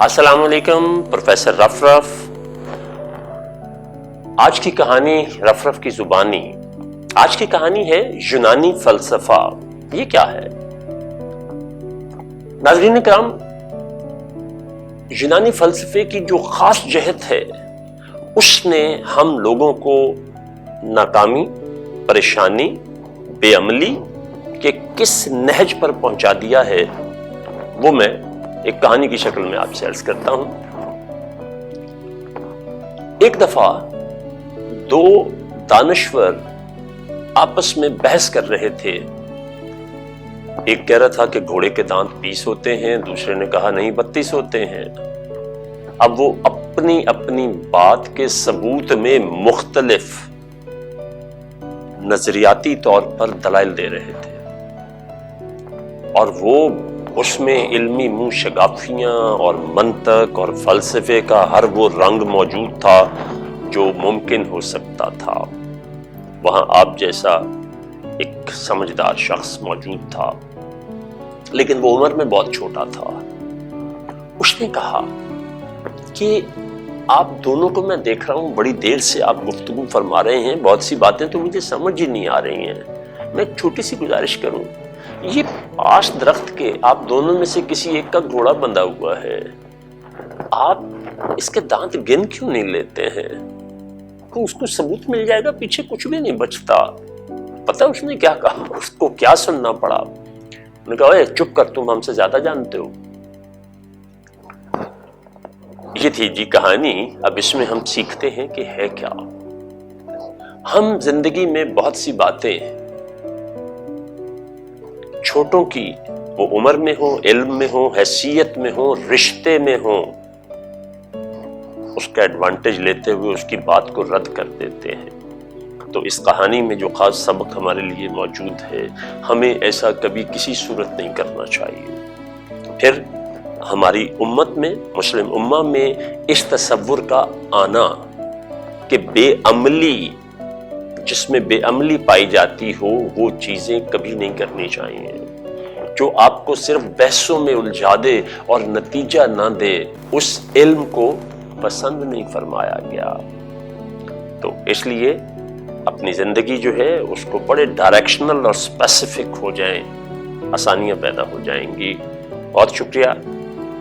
अस्सलाम वालेकुम प्रोफेसर रफरफ। आज की कहानी रफरफ की जुबानी। आज की कहानी है यूनानी फलसफा। ये क्या है नाज़रीन किराम? यूनानी फलसफे की जो खास जहत है उसने हम लोगों को नाकामी, परेशानी, बेअमली के किस नहज पर पहुंचा दिया है वो मैं एक कहानी की शक्ल में आपसे अर्ज करता हूं। एक दफा दो दानश्वर आपस में बहस कर रहे थे। एक कह रहा था कि घोड़े के दांत 20 होते हैं, दूसरे ने कहा नहीं 32 होते हैं। अब वो अपनी अपनी बात के सबूत में मुख्तलिफ नजरियाती तौर पर दलाइल दे रहे थे और वो उसमें इल्मी मुंह शगाफियां और मंतक और फलसफे का हर वो रंग मौजूद था जो मुमकिन हो सकता था। वहां आप जैसा एक समझदार शख्स मौजूद था, लेकिन वो उम्र में बहुत छोटा था। उसने कहा कि आप दोनों को मैं देख रहा हूं, बड़ी देर से आप गुफ्तगू फरमा रहे हैं, बहुत सी बातें तो मुझे समझ ही नहीं आ रही हैं। मैं एक छोटी सी गुजारिश करूं, ये पास दरख्त के आप दोनों में से किसी एक का घोड़ा बंधा हुआ है, आप इसके दांत गिन क्यों नहीं लेते हैं? तो उसको सबूत मिल जाएगा, पीछे कुछ भी नहीं बचता। पता उसने क्या कहा, उसको क्या सुनना पड़ा? उन्होंने कहा चुप कर, तुम हमसे ज्यादा जानते हो। ये थी जी कहानी। अब इसमें हम सीखते हैं कि है क्या। हम जिंदगी में बहुत सी बातें छोटों की, वो उम्र में हो, इल्म में हो, हैसियत में हो, रिश्ते में हो, उसका एडवांटेज लेते हुए उसकी बात को रद्द कर देते हैं। तो इस कहानी में जो खास सबक हमारे लिए मौजूद है, हमें ऐसा कभी किसी सूरत नहीं करना चाहिए। फिर हमारी उम्मत में, मुस्लिम उम्मा में इस तसव्वुर का आना कि बेअमली, जिसमें बेअमली पाई जाती हो, वो चीजें कभी नहीं करनी चाहिए। जो आपको सिर्फ बहसों में उलझा दे और नतीजा ना दे, उस इल्म को पसंद नहीं फरमाया गया। तो इसलिए अपनी जिंदगी जो है उसको बड़े डायरेक्शनल और स्पेसिफिक हो जाए, आसानियां पैदा हो जाएंगी। बहुत शुक्रिया,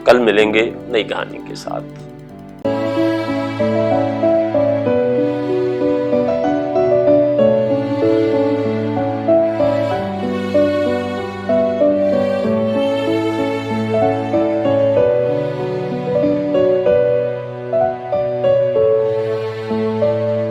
कल मिलेंगे नई कहानी के साथ।